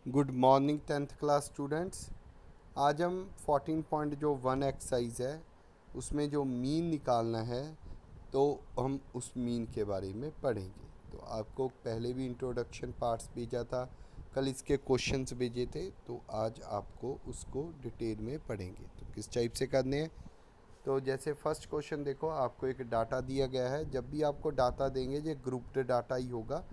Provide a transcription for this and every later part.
Good morning 10th class students. आज हम 14 point जो 1 एक्सरसाइज है उसमें जो मीन निकालना है तो हम उस मीन के बारे में पढ़ेंगे। तो आपको पहले भी इंट्रोडक्शन पार्ट्स भेजा था, कल इसके क्वेश्चंस भेजे थे, तो आज आपको उसको डिटेल में पढ़ेंगे। तो किस टाइप से करने हैं, तो जैसे फर्स्ट क्वेश्चन देखो, आपको एक डाटा दिया गया है। जब भी आपको डाटा देंगे ये ग्रुप्ड डाटा ही होगा,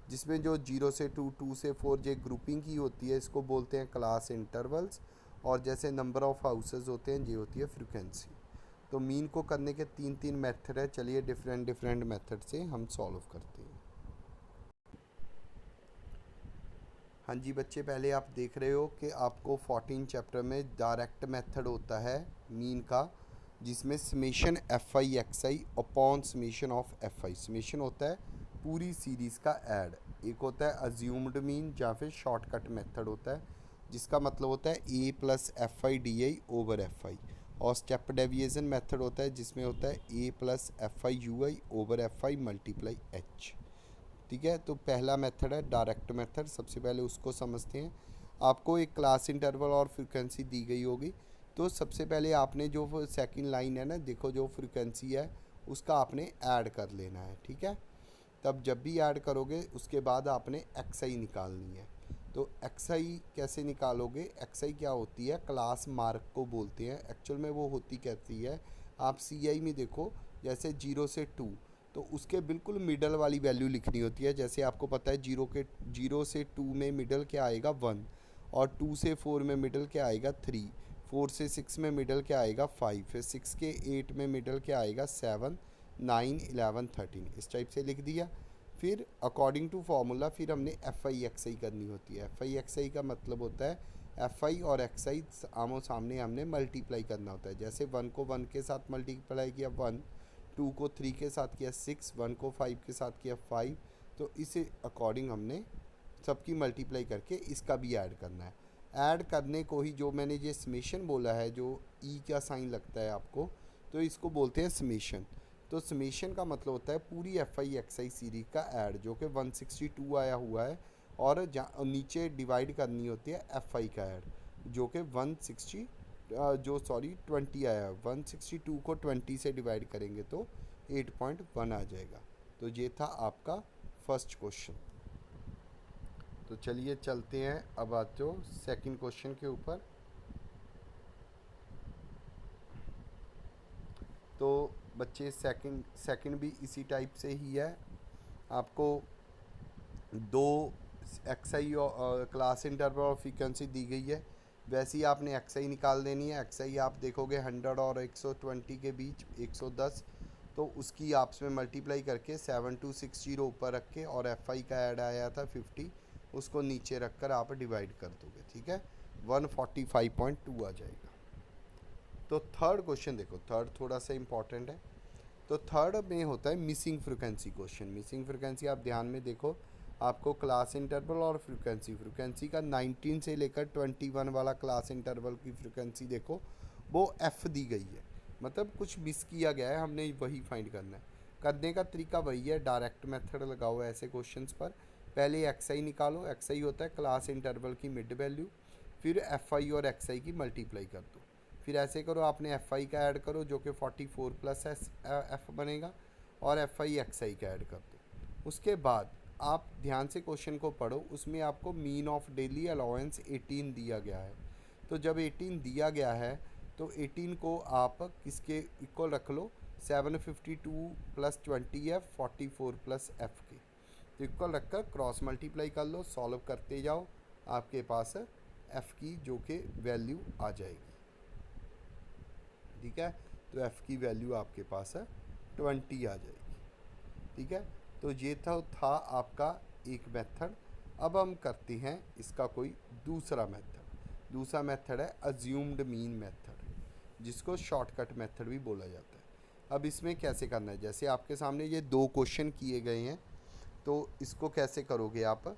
जिसमें जो 0 से 2, 2 से 4 ये ग्रुपिंग की होती है, इसको बोलते हैं क्लास इंटरवल्स। और जैसे नंबर ऑफ हाउसेज होते हैं ये होती है फ्रीक्वेंसी। तो मीन को करने के तीन तीन मेथड है, चलिए डिफरेंट डिफरेंट मेथड से हम सॉल्व करते हैं। हाँ जी बच्चे, पहले आप देख रहे हो कि आपको 14 चैप्टर में डायरेक्ट मेथड होता है मीन का, जिसमें summation F I x I upon summation of F I. Summation होता है पूरी सीरीज़ का ऐड। एक होता है अज्यूम्ड मीन या फिर शॉर्टकट मेथड होता है, जिसका मतलब होता है A plus F I D I over F I. और स्टेप डेविएशन मेथड होता है, जिसमें होता है A plus F I U I over F I multiply H. ठीक है, तो पहला मेथड है डायरेक्ट मेथड। सबसे पहले उसको समझते हैं। आपको एक क्लास इंटरवल और फ्रीक्वेंसी दी गई होगी, तो सबसे पहले आपने जो सेकंड लाइन है ना, देखो जो फ्रीक्वेंसी है उसका आपने ऐड कर लेना है। ठीक है, तब जब भी ऐड करोगे उसके बाद आपने एक्स आई निकालनी है। तो एक्स आई कैसे निकालोगे? एक्स आई क्या होती है? क्लास मार्क को बोलते हैं। एक्चुअल में वो होती कैसी है, आप सी आई में देखो, जैसे 0 से 2, तो उसके बिल्कुल मिडल वाली वैल्यू लिखनी होती है। जैसे आपको पता है 0 से 2 में मिडल क्या आएगा 1, और 2 से 4 में मिडल क्या आएगा 3, 4 से 6 में मिडल क्या आएगा 5, फिर 6 के 8 में मिडल क्या आएगा 7, 9, 11, 13। इस टाइप से लिख दिया। फिर अकॉर्डिंग टू फार्मूला फिर हमने एफ आई एक्स आई करनी होती है। एफ आई एक्स आई का मतलब होता है एफ आई और एक्स आई आमो सामने हमने मल्टीप्लाई करना होता है। जैसे 1 को 1 के साथ मल्टीप्लाई किया 1, 2 को 3 के साथ किया 6, 1 को 5 के साथ किया 5। तो इसे अकॉर्डिंग हमने सबकी मल्टीप्लाई करके इसका भी ऐड करना है। ऐड करने को ही जो मैंने ये समेशन बोला है, जो ई का साइन लगता है आपको, तो इसको बोलते हैं समेशन। तो समेशन का मतलब होता है पूरी F I x I series का ऐड, जो कि 162 आया हुआ है, और नीचे डिवाइड करनी होती है एफ आई का ऐड, जो कि 160 20 आया है। 162 को 20 से डिवाइड करेंगे तो 8.1 आ जाएगा। तो ये था आपका फर्स्ट क्वेश्चन। तो चलिए चलते हैं अब आज जो सेकंड क्वेश्चन के ऊपर। तो बच्चे सेकंड भी इसी टाइप से ही है। आपको दो एक्स आई क्लास इंटरवल और फ्रीक्वेंसी दी गई है, वैसे ही आपने एक्स आई निकाल देनी है। एक्स आई आप देखोगे 100 और 120 के बीच 110, तो उसकी आपस में मल्टीप्लाई करके 7260 ऊपर रख के, और एफ आई का ऐड आया था 50, उसको नीचे रख कर आप डिवाइड कर दोगे। ठीक है, 145.2 आ जाएगा। तो थर्ड क्वेश्चन देखो, थर्ड थोड़ा सा इंपॉर्टेंट है। तो थर्ड में होता है missing frequency question. Missing frequency आप ध्यान में देखो, आपको क्लास इंटरवल और फ्रिक्वेंसी का 19 से लेकर 21 वाला क्लास इंटरवल की फ्रिक्वेंसी देखो, वो एफ दी गई है, मतलब कुछ मिस किया गया है, हमने वही फाइंड करना है। करने का तरीका वही है, डायरेक्ट मेथड लगाओ ऐसे क्वेश्चंस पर। पहले एक्स आई निकालो। एक्स आई होता है क्लास इंटरवल की मिड वैल्यू, फिर एफ आई और एक्स आई की मल्टीप्लाई कर दो। फिर ऐसे करो, आपने एफ आई का ऐड करो जो कि 44 प्लस एफ बनेगा, और एफ आई एक्स आई का ऐड कर दो। उसके बाद आप ध्यान से क्वेश्चन को पढ़ो, उसमें आपको मीन ऑफ डेली अलाउंस 18 दिया गया है। तो जब 18 दिया गया है तो 18 को आप किसके इक्वल रख लो, 752 प्लस 20 एफ 44 प्लस एफ के, तो इक्वल रखकर क्रॉस मल्टीप्लाई कर लो, सॉल्व करते जाओ, आपके पास एफ की जो कि वैल्यू आ जाएगी। ठीक है, तो एफ़ की वैल्यू आपके पास है 20 आ जाएगी। ठीक है, तो ये था आपका एक मेथड। अब हम करते हैं इसका कोई दूसरा मेथड। दूसरा मेथड है अज्यूम्ड मीन मेथड, जिसको शॉर्टकट मेथड भी बोला जाता है। अब इसमें कैसे करना है, जैसे आपके सामने ये दो क्वेश्चन किए गए हैं, तो इसको कैसे करोगे आप?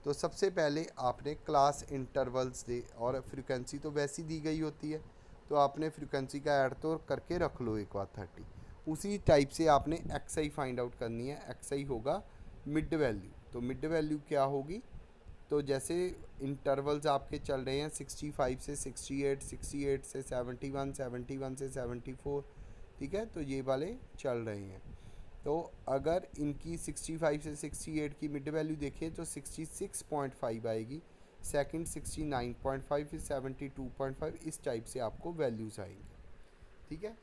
तो सबसे पहले आपने क्लास इंटरवल्स दे, और फ्रीक्वेंसी तो वैसी दी गई होती है, तो आपने फ्रीक्वेंसी का ऐड तो करके रख लो एक बार 30। उसी टाइप से आपने एक्स आई फाइंड आउट करनी है। एक्स आई होगा मिड वैल्यू, तो मिड वैल्यू क्या होगी तो जैसे इंटरवल्स आपके चल रहे हैं 65 से 68, 68 से 71, 71 से 74, ठीक है, तो ये वाले चल रहे हैं। तो अगर इनकी 65 से 68 की मिड वैल्यू देखें तो 66.5 आएगी, सेकंड 69.5, फिर 72.5, इस टाइप से आपको वैल्यूज़ आएंगी, ठीक है।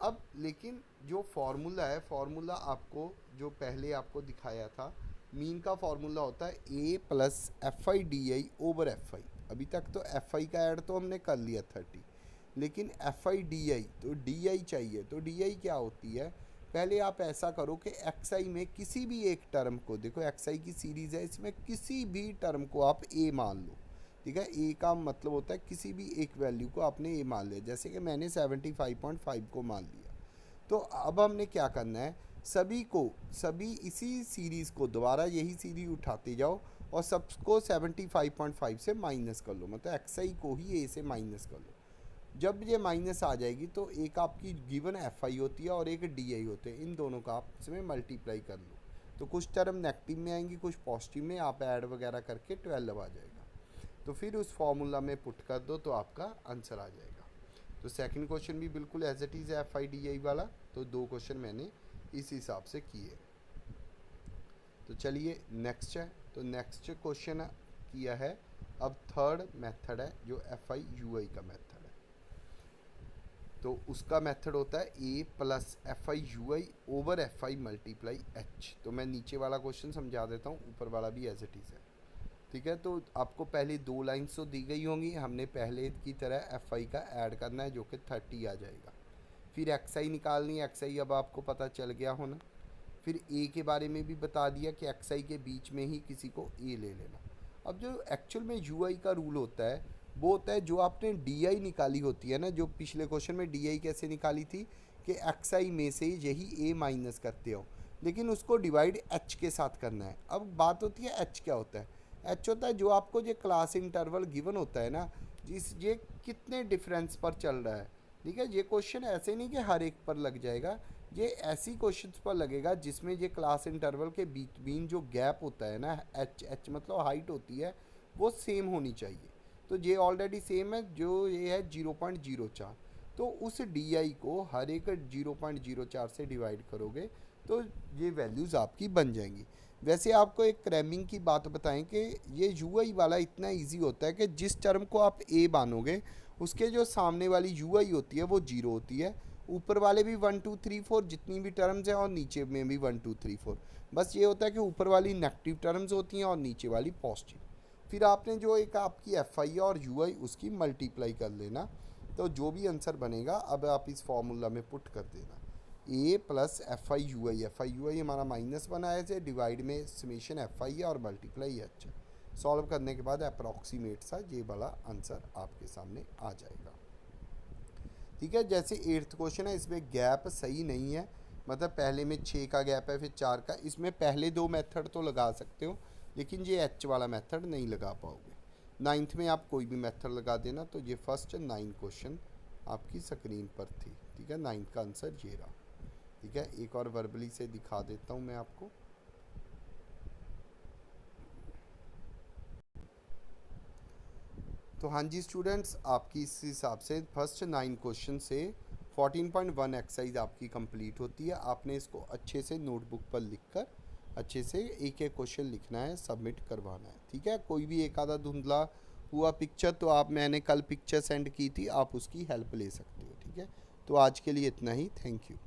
अब लेकिन जो फार्मूला है, फार्मूला आपको जो पहले आपको दिखाया था, मीन का फार्मूला होता है A plus F I D I over F I. अभी तक तो एफ आई का ऐड तो हमने कर लिया 30, लेकिन एफ आई डी आई, तो डी आई चाहिए। तो डी आई क्या होती है, पहले आप ऐसा करो कि एक्स आई में किसी भी एक टर्म को, देखो एक्स आई की सीरीज़ है, इसमें किसी भी टर्म को आप ए मान लो, ठीक है। ए का मतलब होता है किसी भी एक वैल्यू को आपने ए मान लिया, जैसे कि मैंने 75.5 को मान लिया। तो अब हमने क्या करना है, सभी इसी सीरीज़ को दोबारा यही सीरीज उठाते जाओ और सबको 75.5 से माइनस कर लो, मतलब एक्स आई को ही ए से माइनस कर लो। जब ये माइनस आ जाएगी तो एक आपकी गिवन एफ आई होती है और एक डी आई होते हैं, इन दोनों का आप इसमें मल्टीप्लाई कर लो, तो कुछ टर्म नेगेटिव में आएंगी, कुछ पॉजिटिव में, आप ऐड वगैरह करके 12 आ जाएगा। तो फिर उस फॉर्मूला में पुट कर दो तो आपका आंसर आ जाएगा। तो सेकंड क्वेश्चन भी बिल्कुल as it is F I D I वाला, तो 2 क्वेश्चन मैंने इस हिसाब से किए। तो चलिए नेक्स्ट है, तो नेक्स्ट क्वेश्चन किया है, अब थर्ड मेथड है जो एफ आई यू आई का मेथड है। तो उसका मेथड होता है A plus F I U I over F I multiply H. तो मैं नीचे वाला क्वेश्चन समझा देता हूँ, ऊपर वाला भी एज इट इज़ है, ठीक है। तो आपको पहले 2 लाइन्स तो दी गई होंगी, हमने पहले की तरह एफ आई का ऐड करना है जो कि 30 आ जाएगा। फिर एक्स आई निकालनी है, एक्स आई अब आपको पता चल गया होना। फिर ए के बारे में भी बता दिया कि एक्स आई के बीच में ही किसी को ए ले लेना। अब जो एक्चुअल में यू आई का रूल होता है वो होता है जो आपने डी आई निकाली होती है ना, जो पिछले क्वेश्चन में डी आई कैसे निकाली थी कि एक्स आई में से यही ए माइनस करते हो, लेकिन उसको डिवाइड एच के साथ करना है। अब बात होती है एच क्या होता है, एच होता है जो आपको जो क्लास इंटरवल गिवन होता है ना, जिस ये कितने डिफरेंस पर चल रहा है, ठीक है। ये क्वेश्चन ऐसे नहीं कि हर एक पर लग जाएगा, ये ऐसी क्वेश्चंस पर लगेगा जिसमें ये क्लास इंटरवल के बीच जो गैप होता है ना, एच मतलब हाइट होती है, वो सेम होनी चाहिए। तो ये ऑलरेडी सेम है, जो ये है 0.04, तो उस डी आई को हर एक 0.04 से डिवाइड करोगे तो ये वैल्यूज़ आपकी बन जाएंगी। वैसे आपको एक क्रैमिंग की बात बताएं कि ये यू आई वाला इतना इजी होता है कि जिस टर्म को आप ए मानोगे उसके जो सामने वाली यू आई होती है वो 0 होती है, ऊपर वाले भी 1 2 3 4 जितनी भी टर्म्स हैं और नीचे में भी 1 2 3 4, बस ये होता है कि ऊपर वाली नेगेटिव टर्म्स होती हैं और नीचे वाली पॉजिटिव। फिर आपने जो एक आपकी एफ आई और यू आई उसकी मल्टीप्लाई कर लेना, तो जो भी आंसर बनेगा अब आप इस फॉर्मूला में पुट कर देना, A plus F I U I. F I U I हमारा माइनस बना है, डिवाइड में समेशन एफ आई है और मल्टीप्लाई एच है। सॉल्व करने के बाद अप्रॉक्सीमेट सा ये वाला आंसर आपके सामने आ जाएगा, ठीक है। जैसे 8th क्वेश्चन है, इसमें गैप सही नहीं है, मतलब पहले में 6 का गैप है फिर 4 का, इसमें पहले 2 मेथड तो लगा सकते हो लेकिन ये एच वाला मेथड नहीं लगा पाओगे। 9th में आप कोई भी मेथड लगा देना। तो ये फर्स्ट 9 क्वेश्चन आपकी स्क्रीन पर थी, ठीक है। 9th का आंसर ये रहा, ठीक है। एक और वर्बली से दिखा देता हूँ मैं आपको। तो हाँ जी स्टूडेंट्स, आपकी इस हिसाब से फर्स्ट 9 क्वेश्चन से 14.1 एक्सरसाइज आपकी कंप्लीट होती है। आपने इसको अच्छे से नोटबुक पर लिखकर अच्छे से एक एक क्वेश्चन लिखना है, सबमिट करवाना है, ठीक है। कोई भी एक आधा धुंधला हुआ पिक्चर तो मैंने कल पिक्चर सेंड की थी, आप उसकी हेल्प ले सकते हो, ठीक है। तो आज के लिए इतना ही, थैंक यू।